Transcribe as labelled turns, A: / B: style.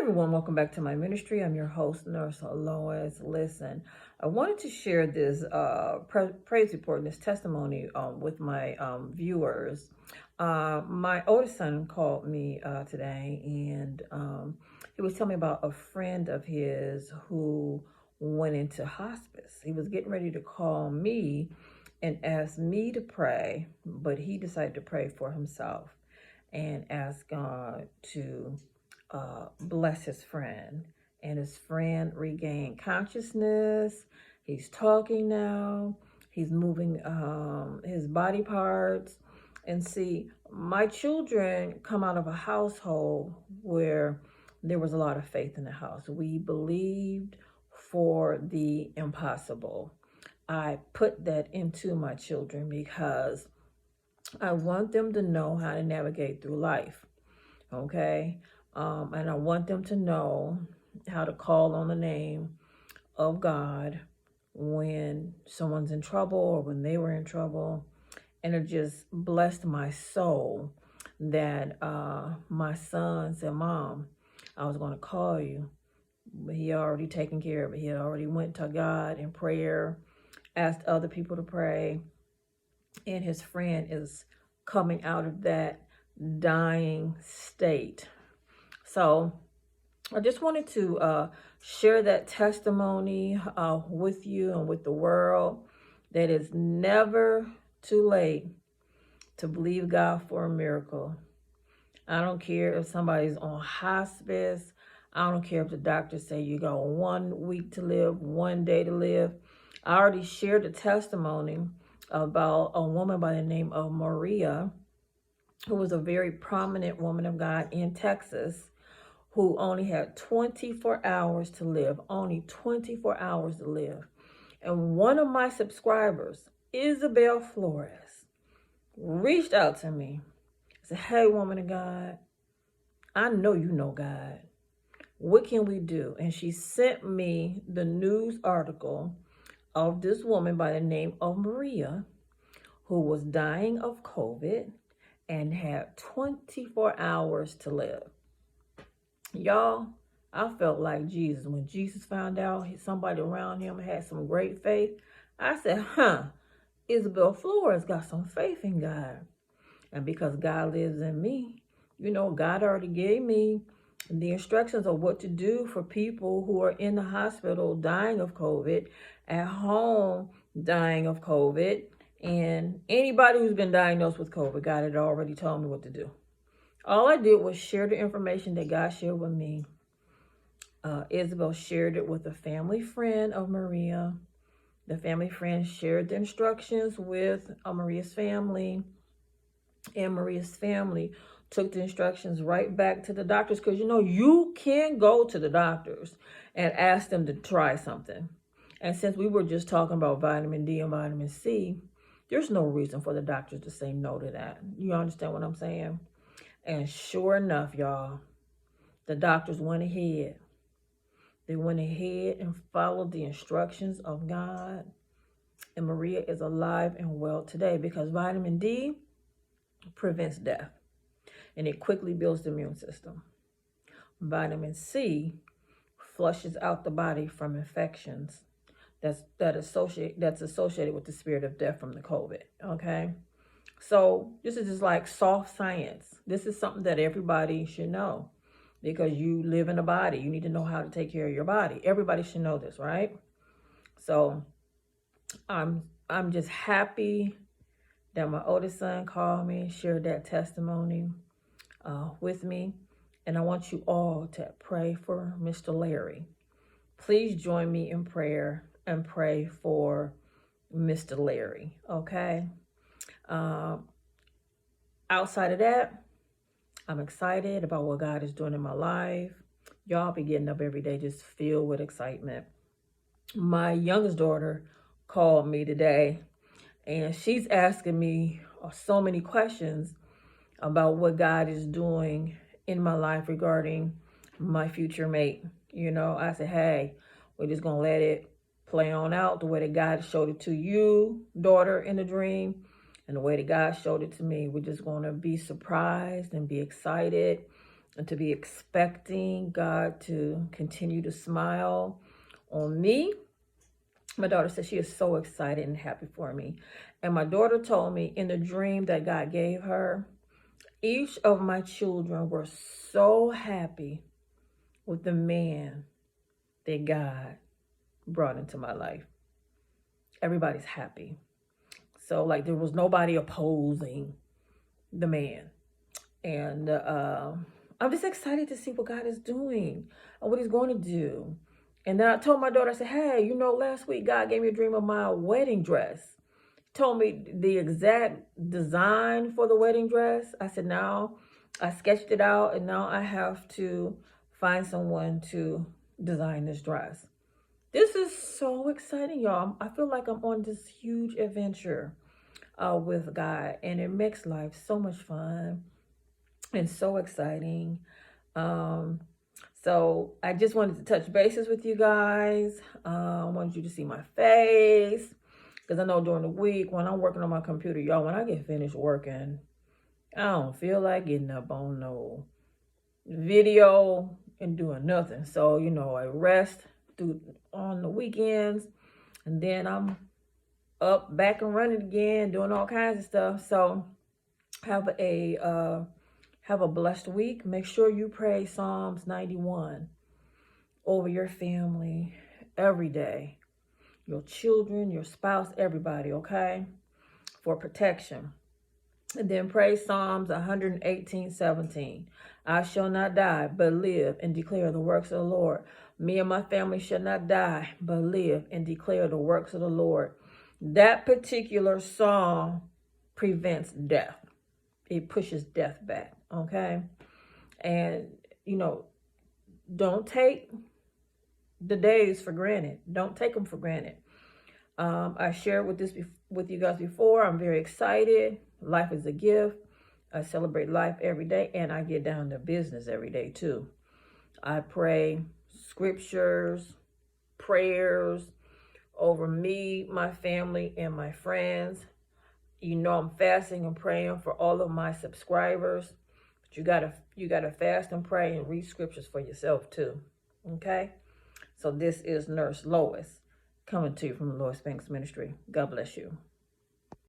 A: everyone, welcome back to my ministry. I'm your host, Nurse Lois. Listen, I wanted to share this praise report and this testimony with my viewers. My oldest son called me today, and he was telling me about a friend of his who went into hospice. He was getting ready to call me and ask me to pray, but he decided to pray for himself and ask God to bless his friend. And his friend regained consciousness. He's talking now. He's moving his body parts. And see, my children come out of a household where there was a lot of faith in the house. We believed for the impossible. I put that into my children because I want them to know how to navigate through life. Okay? And I want them to know how to call on the name of God when someone's in trouble or when they were in trouble. And it just blessed my soul that my son said, Mom, I was going to call you. But he already taken care of it. He had already went to God in prayer, asked other people to pray. And his friend is coming out of that dying state. So I just wanted to share that testimony with you and with the world that it's never too late to believe God for a miracle. I don't care if somebody's on hospice. I don't care if the doctors say you got 1 week to live, 1 day to live. I already shared the testimony about a woman by the name of Maria, who was a very prominent woman of God in Texas, who only had 24 hours to live, only 24 hours to live. And one of my subscribers, Isabel Flores, reached out to me, said, hey, woman of God, I know you know God. What can we do? And she sent me the news article of this woman by the name of Maria, who was dying of COVID and had 24 hours to live. Y'all, I felt like Jesus. When Jesus found out somebody around him had some great faith, I said, Isabel Flores got some faith in God. And because God lives in me, God already gave me the instructions of what to do for people who are in the hospital dying of COVID, at home dying of COVID, and anybody who's been diagnosed with COVID. God had already told me what to do. All I did was share the information that God shared with me. Isabel shared it with a family friend of Maria. The family friend shared the instructions with Maria's family. And Maria's family took the instructions right back to the doctors. Because, you can go to the doctors and ask them to try something. And since we were just talking about vitamin D and vitamin C, there's no reason for the doctors to say no to that. You understand what I'm saying? And sure enough, y'all, the doctors went ahead. They went ahead and followed the instructions of God. And Maria is alive and well today because vitamin D prevents death. And it quickly builds the immune system. Vitamin C flushes out the body from infections that's associated with the spirit of death from the COVID. Okay? So this is just like soft science. This is something that everybody should know because you live in a body. You need to know how to take care of your body. Everybody should know this, right? So I'm just happy that my oldest son called me, shared that testimony with me. And I want you all to pray for Mr. Larry. Please join me in prayer and pray for Mr. Larry, okay? Outside of that, I'm excited about what God is doing in my life. Y'all be getting up every day just filled with excitement. My youngest daughter called me today, and she's asking me so many questions about what God is doing in my life regarding my future mate. I said, hey, we're just going to let it play on out the way that God showed it to you, daughter, in a dream. And the way that God showed it to me, we're just going to be surprised and be excited and to be expecting God to continue to smile on me. My daughter said she is so excited and happy for me. And my daughter told me in the dream that God gave her, each of my children were so happy with the man that God brought into my life. Everybody's happy. So like there was nobody opposing the man. And I'm just excited to see what God is doing and what he's going to do. And then I told my daughter, I said, hey, you know, last week God gave me a dream of my wedding dress. Told me the exact design for the wedding dress. I said, now I sketched it out and now I have to find someone to design this dress. This is so exciting, y'all. I feel like I'm on this huge adventure with God, and it makes life so much fun and so exciting. So I just wanted to touch bases with you guys. I wanted you to see my face, because I know during the week when I'm working on my computer, y'all, when I get finished working, I don't feel like getting up on no video and doing nothing. So, you know, I rest on the weekends, and then I'm up back and running again, doing all kinds of stuff. So have a blessed week. Make sure you pray Psalms 91 over your family every day, your children, your spouse, everybody, okay, for protection. And then pray Psalms 118:17. I shall not die, but live and declare the works of the Lord. Me and my family shall not die, but live and declare the works of the Lord. That particular psalm prevents death. It pushes death back, okay? And, you know, don't take the days for granted. Don't take them for granted. I shared with you guys before. I'm very excited. Life is a gift. I celebrate life every day, and I get down to business every day too. I pray scriptures, prayers over me, my family, and my friends. You know, I'm fasting and praying for all of my subscribers. But you gotta fast and pray and read scriptures for yourself too. Okay? So this is Nurse Lois coming to you from the Lois Banks Ministry. God bless you.